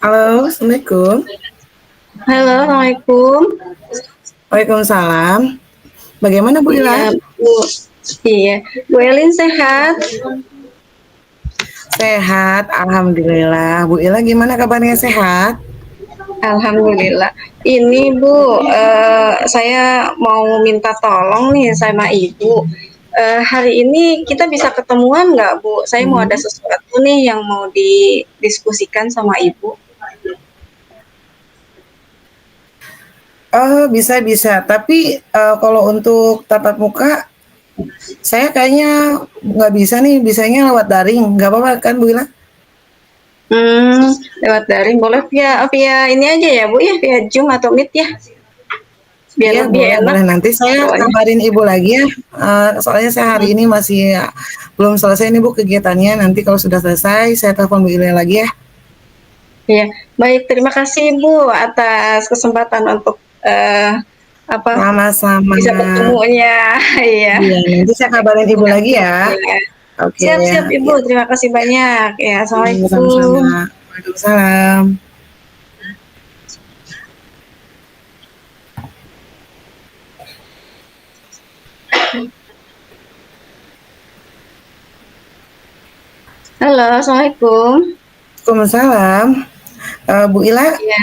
Halo, Assalamualaikum. Halo, Assalamualaikum. Waalaikumsalam. Bagaimana Bu Iya, Ila? Bu. Iya, Bu Elin sehat? Sehat, Alhamdulillah. Bu Ila gimana kabarnya sehat? Alhamdulillah. Ini Bu, saya mau minta tolong nih sama Ibu. Hari ini kita bisa ketemuan nggak Bu? Saya mau ada Mhm. sesuatu nih yang mau didiskusikan sama Ibu. Oh, bisa-bisa. Tapi kalau untuk tatap muka, saya kayaknya nggak bisa nih. Bisanya lewat daring. Nggak apa-apa kan Bu Ila? Hmm, Lewat daring boleh via via ini aja ya Bu ya, via Zoom atau Meet ya, biar Iya, lebih boleh, enak boleh. Nanti saya soalnya. kabarin Ibu lagi ya. Soalnya saya hari ini masih belum selesai nih Bu kegiatannya. Nanti kalau sudah selesai, saya telepon Bu Ila lagi ya. Iya, baik. Terima kasih Ibu atas kesempatan untuk apa Sama-sama. bisa bertemunya. Iya, Iya, nanti saya kabarin Ibu lagi ya. ya. Oke, Siap-siap Ibu. ya. Terima kasih banyak. Ya, Iya, sama-sama. Assalamualaikum. Waalaikumsalam. Halo, Assalamualaikum. Waalaikumsalam. Bu Ila, Iya,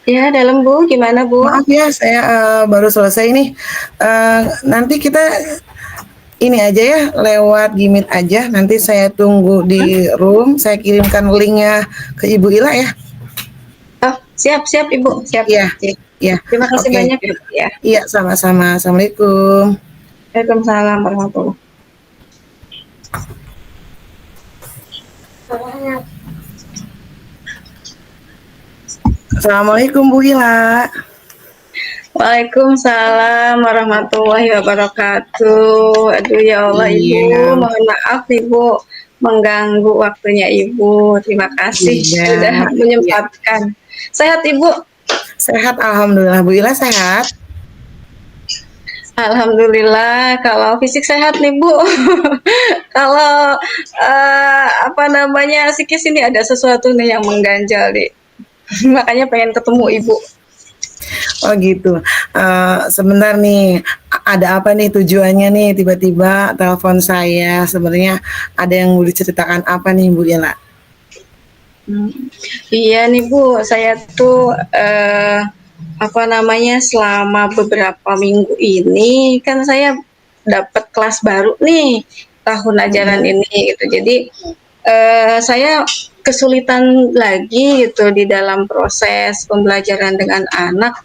ya dalam Bu. Gimana Bu? maaf ya, saya baru selesai nih. Nanti kita ini aja ya, lewat Gimit aja. Nanti saya tunggu di room. Saya kirimkan linknya ke Ibu Ila ya. Oh, siap-siap Ibu. Siap. Iya, Oke. iya. Terima kasih Oke. banyak Ibu. Ya. Iya, sama-sama. Assalamualaikum. Waalaikumsalam warahmatullahi. Assalamualaikum Bu Ila. Waalaikumsalam warahmatullahi wabarakatuh. Aduh ya Allah Ibu, Iya, mohon maaf Ibu mengganggu waktunya Ibu. Terima kasih sudah iya, iya. menyempatkan. Sehat Ibu? Sehat, Alhamdulillah. Bu Ila sehat? Alhamdulillah. Kalau fisik sehat nih Bu. Kalau apa namanya psikis ini ada sesuatu nih yang mengganjal nih. Makanya pengen ketemu Ibu. Oh gitu. Sebentar nih, ada apa nih tujuannya nih tiba-tiba telepon saya? Sebenarnya ada yang mau diceritakan apa nih Bu Ila? Hmm. Iya nih Bu, saya tuh apa namanya selama beberapa minggu ini kan saya dapat kelas baru nih tahun ajaran Mhm. ini gitu. Jadi saya kesulitan lagi gitu di dalam proses pembelajaran dengan anak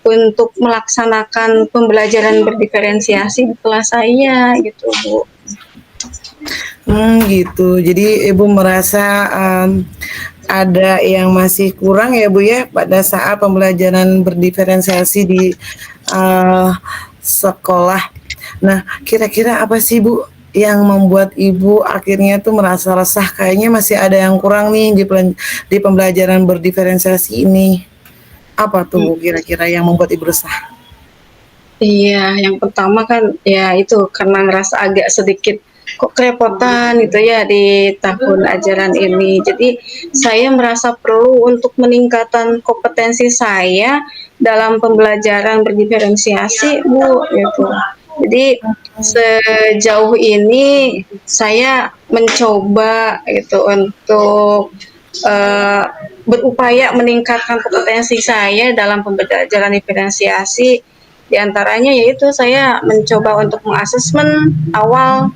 untuk melaksanakan pembelajaran berdiferensiasi di kelas saya gitu Bu. Gitu. Jadi Ibu merasa ada yang masih kurang ya Bu ya pada saat pembelajaran berdiferensiasi di eee, sekolah. Nah, kira-kira apa sih Bu yang membuat Ibu akhirnya tuh merasa resah kayaknya masih ada yang kurang nih di pembelajaran berdiferensiasi ini? Apa tuh Bu kira-kira yang membuat Ibu resah? Iya, yang pertama kan ya itu karena ngerasa agak sedikit kok kerepotan gitu ya di tahun ajaran ini. Jadi saya merasa perlu untuk meningkatkan kompetensi saya dalam pembelajaran berdiferensiasi, Bu, gitu. Jadi sejauh ini saya mencoba gitu untuk eh, berupaya meningkatkan kompetensi saya dalam pembelajaran diferensiasi. Di antaranya yaitu saya mencoba untuk mengasesmen awal,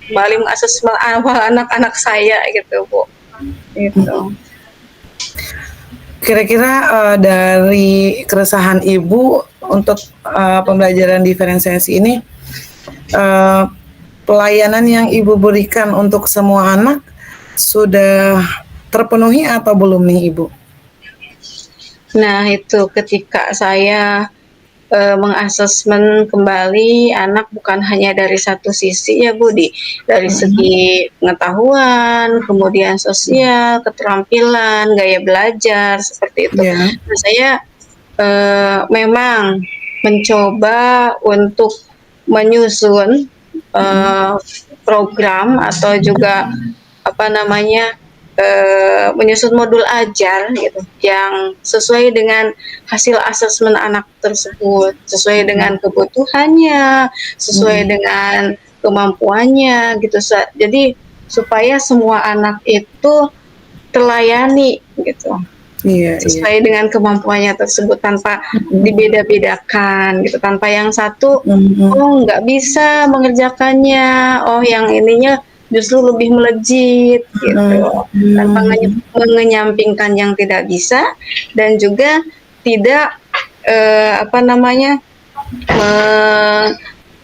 kembali mengasesmen awal anak-anak saya gitu Bu, gitu. Kira-kira dari keresahan Ibu untuk pembelajaran diferensiasi ini, eee, pelayanan yang Ibu berikan untuk semua anak sudah terpenuhi atau belum nih Ibu? Nah itu ketika saya mengasesmen kembali anak bukan hanya dari satu sisi ya Bu, dari Mhm. segi pengetahuan, kemudian sosial, keterampilan, gaya belajar seperti itu. Iya. Nah saya memang mencoba untuk menyusun Mhm. program atau juga apa namanya. menyusun modul ajar gitu yang sesuai dengan hasil asesmen anak tersebut, sesuai dengan kebutuhannya, sesuai dengan kemampuannya gitu. Jadi supaya semua anak itu terlayani gitu, Iya, iya. sesuai dengan kemampuannya tersebut tanpa Mhm. dibeda-bedakan gitu, tanpa yang satu, Mhm. oh nggak bisa mengerjakannya, oh yang ininya justru lebih melejit gitu, tanpa Mhm. mengenyampingkan yang tidak bisa dan juga tidak, apa namanya, me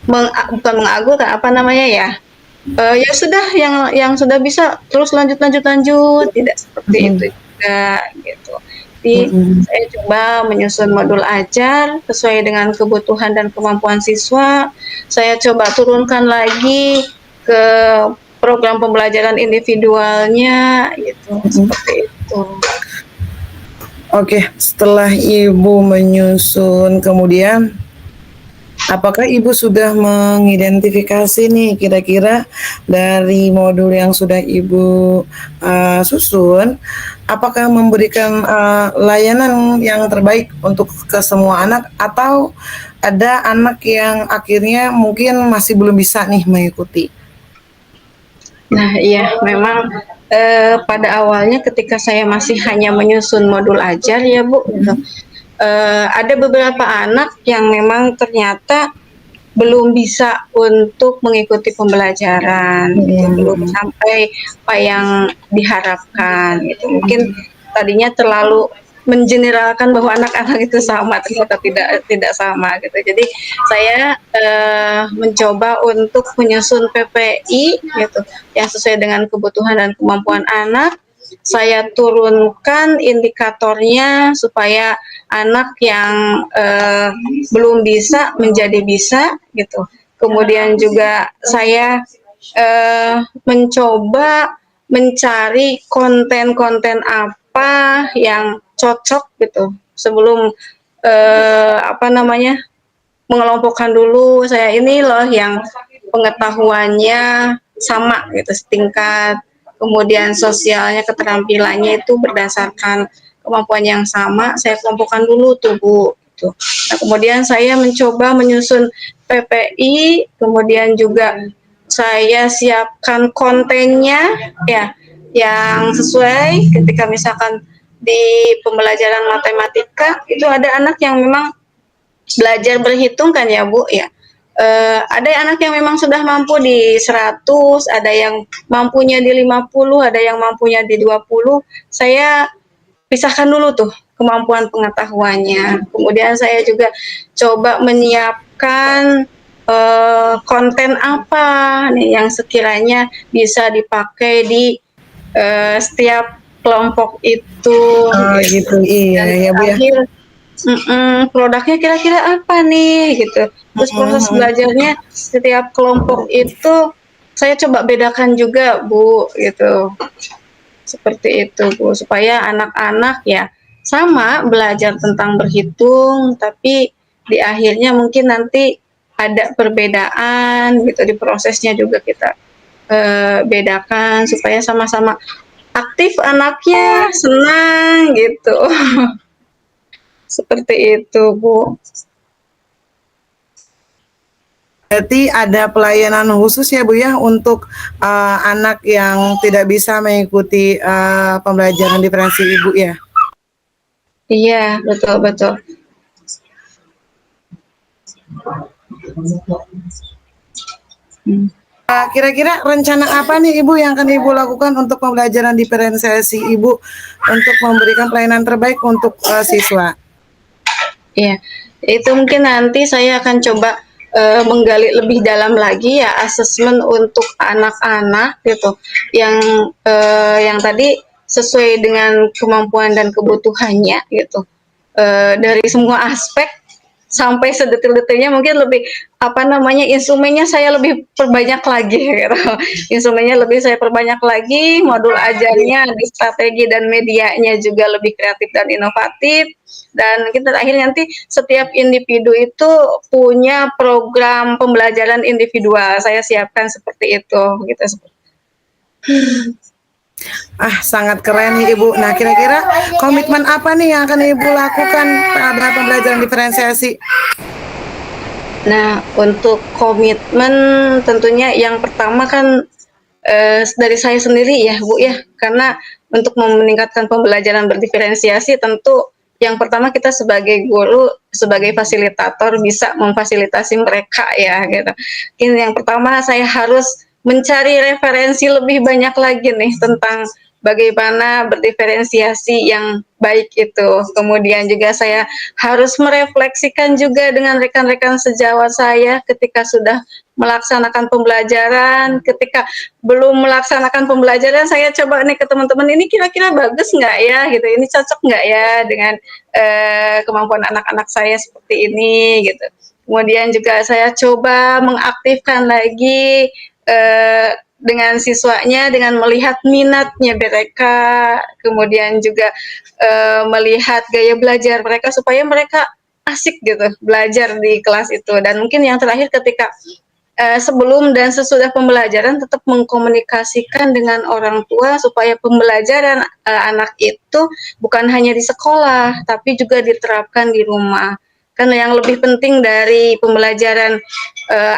bukan mengagungkan, apa namanya ya, ya sudah yang sudah bisa terus lanjut lanjut lanjut, tidak seperti itu Mhm. juga gitu. Jadi Mhm. saya coba menyusun modul ajar sesuai dengan kebutuhan dan kemampuan siswa. Saya coba turunkan lagi ke program pembelajaran individualnya gitu, Mhm. seperti itu. Oke, setelah Ibu menyusun kemudian, apakah Ibu sudah mengidentifikasi nih kira-kira dari modul yang sudah Ibu, susun, apakah memberikan, layanan yang terbaik untuk ke semua anak atau ada anak yang akhirnya mungkin masih belum bisa nih mengikuti? Nah, iya, memang, pada awalnya ketika saya masih hanya menyusun modul ajar ya, Bu, gitu, Mhm. ada beberapa anak yang memang ternyata belum bisa untuk mengikuti pembelajaran gitu, Mhm, belum mhm. sampai apa yang diharapkan gitu. Mungkin Mhm. tadinya terlalu mengeneralkan bahwa anak-anak itu sama, ternyata tidak sama gitu. Jadi saya, mencoba untuk menyusun PPI gitu, yang sesuai dengan kebutuhan dan kemampuan anak. Saya turunkan indikatornya supaya anak yang, belum bisa menjadi bisa gitu. Kemudian juga saya, mencoba mencari konten-konten apa yang cocok gitu sebelum, apa namanya, mengelompokkan dulu saya ini loh yang pengetahuannya sama gitu setingkat, kemudian sosialnya, keterampilannya itu berdasarkan kemampuan yang sama, saya kelompokkan dulu tuh Bu, gitu. Nah kemudian saya mencoba menyusun PPI, kemudian juga saya siapkan kontennya ya, yang sesuai ketika misalkan di pembelajaran matematika itu ada anak yang memang belajar berhitung kan ya Bu ya. Ada anak yang memang sudah mampu di 100, ada yang mampunya di 50, ada yang mampunya di 20. Saya pisahkan dulu tuh kemampuan pengetahuannya. Kemudian saya juga coba menyiapkan konten apa nih yang sekiranya bisa dipakai di setiap kelompok itu Oh gitu. gitu, iya Dan ya Bu ya. terakhir produknya kira-kira apa nih gitu. Terus Mhm, proses mhm. belajarnya setiap kelompok itu saya coba bedakan juga Bu gitu. Seperti itu Bu, supaya anak-anak ya sama belajar tentang berhitung, tapi di akhirnya mungkin nanti ada perbedaan gitu, di prosesnya juga kita, bedakan supaya sama-sama aktif anaknya, senang gitu. Seperti itu Bu. Berarti ada pelayanan khusus ya Bu ya untuk, anak yang tidak bisa mengikuti, pembelajaran diferensi Ibu ya? Iya, betul betul. Mmm. Kira-kira rencana apa nih Ibu yang akan Ibu lakukan untuk pembelajaran diferensiasi Ibu untuk memberikan pelayanan terbaik untuk, siswa? Iya, itu mungkin nanti saya akan coba, menggali lebih dalam lagi ya asesmen untuk anak-anak gitu, yang, yang tadi sesuai dengan kemampuan dan kebutuhannya gitu, dari semua aspek sampai sedetil-detilnya mungkin lebih, apa namanya, instrumennya saya lebih perbanyak lagi gitu. Instrumennya lebih saya perbanyak lagi, modul ajarnya, di strategi dan medianya juga lebih kreatif dan inovatif, dan kita akhirnya nanti setiap individu itu punya program pembelajaran individual, saya siapkan seperti itu, gitu. Sangat keren nih Ibu. Nah, kira-kira komitmen apa nih yang akan Ibu lakukan pada pembelajaran diferensiasi? Nah, untuk komitmen tentunya yang pertama kan dari saya sendiri ya Bu ya, karena untuk meningkatkan pembelajaran berdiferensiasi tentu yang pertama kita sebagai guru, sebagai fasilitator bisa memfasilitasi mereka ya gitu. Ini yang pertama saya harus mencari referensi lebih banyak lagi nih tentang bagaimana berdiferensiasi yang baik itu. Kemudian juga saya harus merefleksikan juga dengan rekan-rekan sejawat saya ketika sudah melaksanakan pembelajaran, ketika belum melaksanakan pembelajaran saya coba nih ke teman-teman ini kira-kira bagus nggak ya gitu, ini cocok nggak ya dengan kemampuan anak-anak saya seperti ini gitu. Kemudian juga saya coba mengaktifkan lagi dengan siswanya dengan melihat minatnya mereka, kemudian juga melihat gaya belajar mereka supaya mereka asik gitu belajar di kelas itu. Dan mungkin yang terakhir ketika sebelum dan sesudah pembelajaran tetap mengkomunikasikan dengan orang tua supaya pembelajaran anak itu bukan hanya di sekolah tapi juga diterapkan di rumah. Karena yang lebih penting dari pembelajaran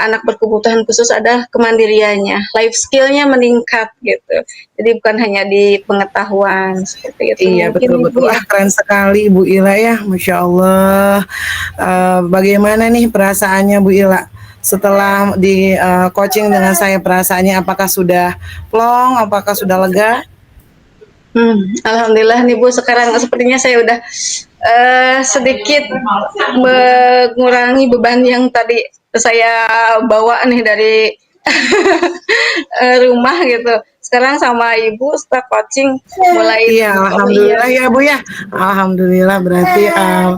anak berkebutuhan khusus adalah kemandiriannya, life skill-nya meningkat gitu. Jadi bukan hanya di pengetahuan seperti itu Iya mungkin betul Ibu betul. ya. Keren sekali Bu Ila ya, Masya Allah. Bagaimana nih perasaannya Bu Ila setelah di coaching dengan saya, perasaannya apakah sudah plong, apakah sudah lega? Alhamdulillah nih Bu, sekarang sepertinya saya udah sedikit mengurangi beban yang tadi saya bawa nih dari rumah gitu. Sekarang sama Ibu setelah coaching mulai Iya, oh iya alhamdulillah ya Bu ya. Alhamdulillah berarti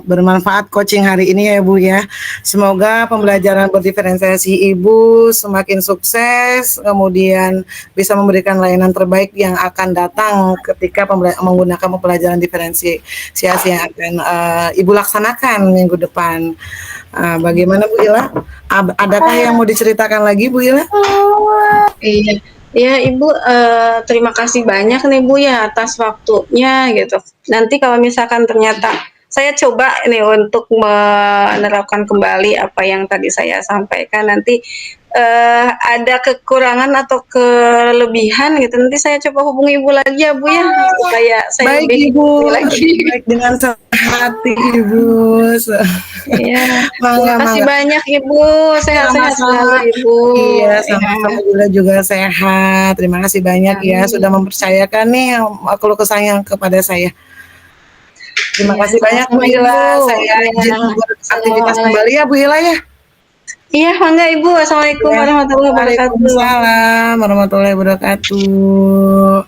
bermanfaat coaching hari ini ya Bu ya. Semoga pembelajaran berdiferensiasi Ibu semakin sukses, kemudian bisa memberikan layanan terbaik yang akan datang ketika menggunakan pembelajaran diferensiasi yang akan Ibu laksanakan minggu depan. Bagaimana Bu Ila? Adakah yang mau diceritakan lagi Bu Ila? iya. Ya Ibu, terima kasih banyak nih Bu ya atas waktunya gitu. Nanti kalau misalkan ternyata saya coba nih untuk menerapkan kembali apa yang tadi saya sampaikan, nanti ada kekurangan atau kelebihan gitu, nanti saya coba hubungi Ibu lagi ya Bu ya, supaya saya Baik lebih Ibu, ini lagi. baik dengan senang hati Ibu. Iya, terima Mangga, kasih mangga. banyak Ibu, sehat-sehat selalu Sama-sama. Ibu. Iya, Ya, sama-sama juga sehat. Terima kasih banyak ya sudah amin. mempercayakan nih keluh kesahnya kepada saya. Terima Iya, kasih banyak Bu sama-sama Ibu. Ila. Saya Ya, izin beraktivitas kembali assalamualaikum. ya Bu Ila ya. Iya, mangga Ibu. Assalamualaikum Ya. warahmatullahi wabarakatuh. Waalaikumsalam warahmatullahi wabarakatuh.